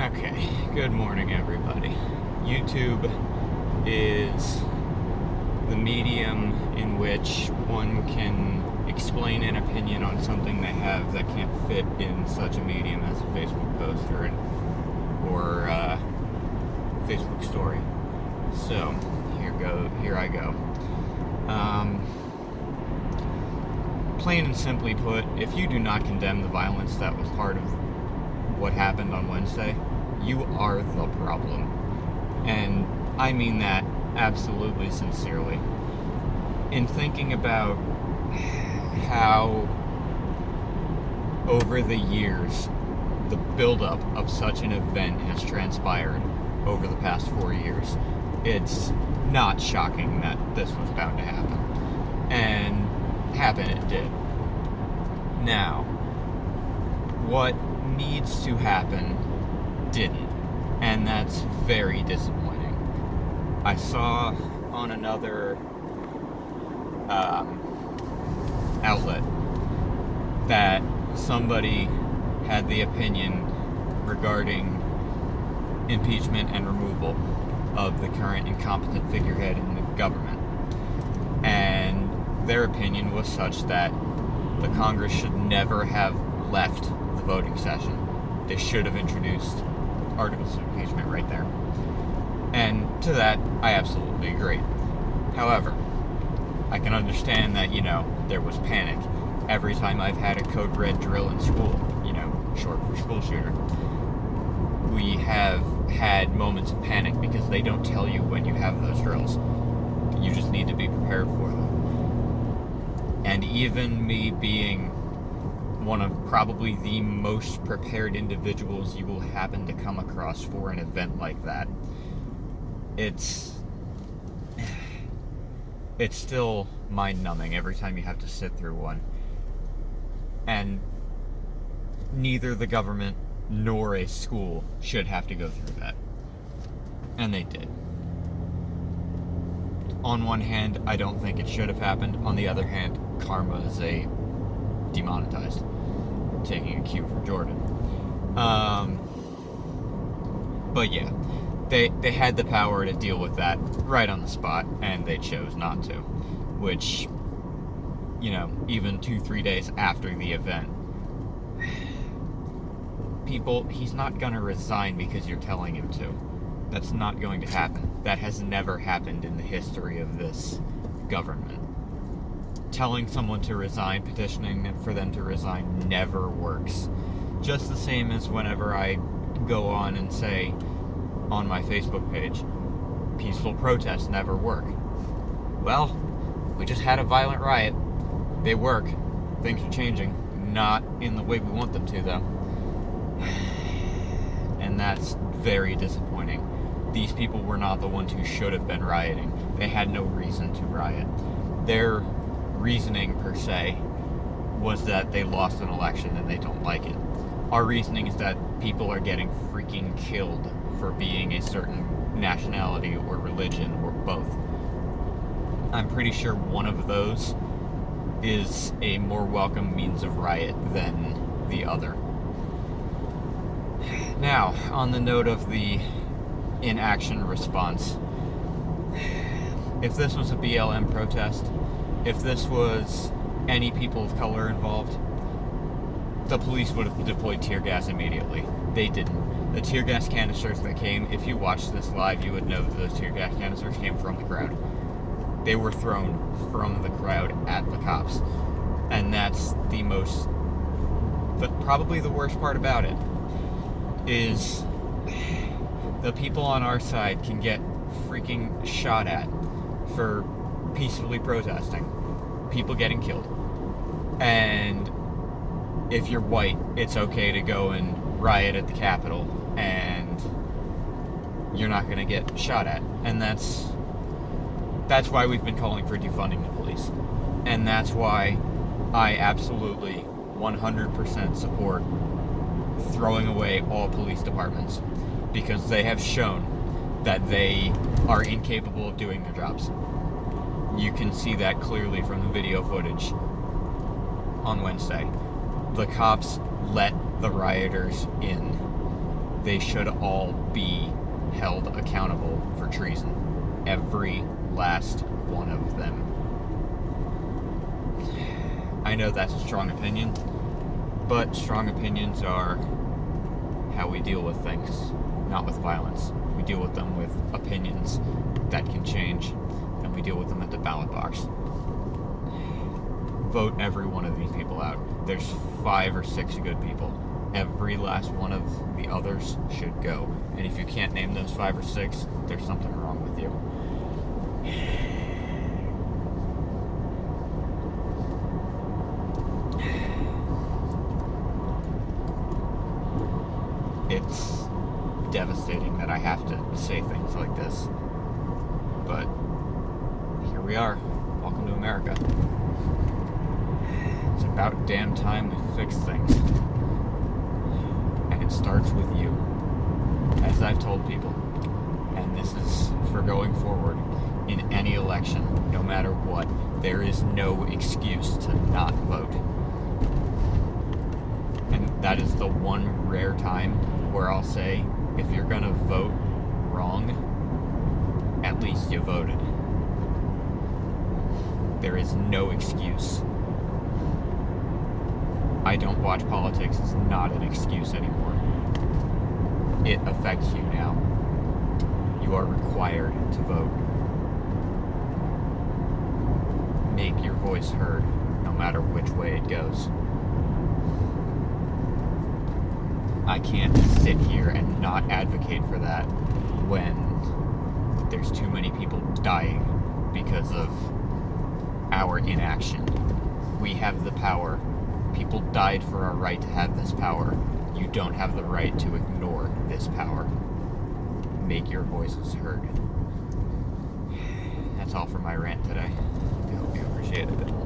Okay, good morning, everybody. YouTube is the medium in which one can explain an opinion on something they have that can't fit in such a medium as a Facebook post or Facebook story. So, here I go. Plain and simply put, if you do not condemn the violence that was part of what happened on Wednesday, you are the problem. And I mean that absolutely sincerely. In thinking about how over the years the buildup of such an event has transpired over the past 4 years, it's not shocking that this was bound to happen. And happen it did. Now, what needs to happen didn't, and that's very disappointing. I saw on another outlet that somebody had the opinion regarding impeachment and removal of the current incompetent figurehead in the government, and their opinion was such that the Congress should never have left the voting session. They should have introduced articles of impeachment right there. And to that, I absolutely agree. However, I can understand that, there was panic. Every time I've had a code red drill in school, short for school shooter, we have had moments of panic because they don't tell you when you have those drills. You just need to be prepared for them. And even me being one of probably the most prepared individuals you will happen to come across for an event like that, it's still mind-numbing every time you have to sit through one. And neither the government nor a school should have to go through that. And they did. On one hand, I don't think it should have happened. On the other hand, karma is demonetized. Taking a cue from Jordan. But yeah, they had the power to deal with that right on the spot, and they chose not to. Which, even 2-3 days after the event, he's not gonna resign because you're telling him to. That's not going to happen. That has never happened in the history of this government. Telling someone to resign, petitioning for them to resign, never works. Just the same as whenever I go on and say on my Facebook page, peaceful protests never work. Well, we just had a violent riot. They work. Things are changing. Not in the way we want them to, though. And that's very disappointing. These people were not the ones who should have been rioting. They had no reason to riot. Their reasoning, per se, was that they lost an election and they don't like it. Our reasoning is that people are getting freaking killed for being a certain nationality or religion or both. I'm pretty sure one of those is a more welcome means of riot than the other. Now, on the note of the inaction response, if this was a BLM protest, if this was any people of color involved, the police would have deployed tear gas immediately. They didn't. The tear gas canisters that came, if you watched this live, you would know that those tear gas canisters came from the crowd. They were thrown from the crowd at the cops. And that's probably the worst part about it, is the people on our side can get freaking shot at for peacefully protesting, people getting killed. And if you're white, it's okay to go and riot at the Capitol and you're not going to get shot at. And that's why we've been calling for defunding the police. And that's why I absolutely 100% support throwing away all police departments, because they have shown that they are incapable of doing their jobs. You can see that clearly from the video footage on Wednesday. The cops let the rioters in. they should all be held accountable for treason. Every last one of them. I know that's a strong opinion, but strong opinions are how we deal with things, not with violence. We deal with them with opinions that can change, and we deal with them at the ballot box. Vote every one of these people out. There's 5 or 6 good people. Every last one of the others should go. And if you can't name those 5 or 6, there's something wrong with you. It's devastating that I have to say things like this. But here we are. Welcome to America. It's about damn time we fix things. And it starts with you. As I've told people. And this is for going forward in any election, no matter what. There is no excuse to not vote. And that is the one rare time where I'll say, if you're gonna vote wrong, at least you voted. There is no excuse. I don't watch politics. It's not an excuse anymore. It affects you now. You are required to vote. Make your voice heard, no matter which way it goes. I can't sit here and not advocate for that when there's too many people dying because of our inaction. We have the power. People died for our right to have this power. You don't have the right to ignore this power. Make your voices heard. That's all for my rant today. I hope you appreciated it.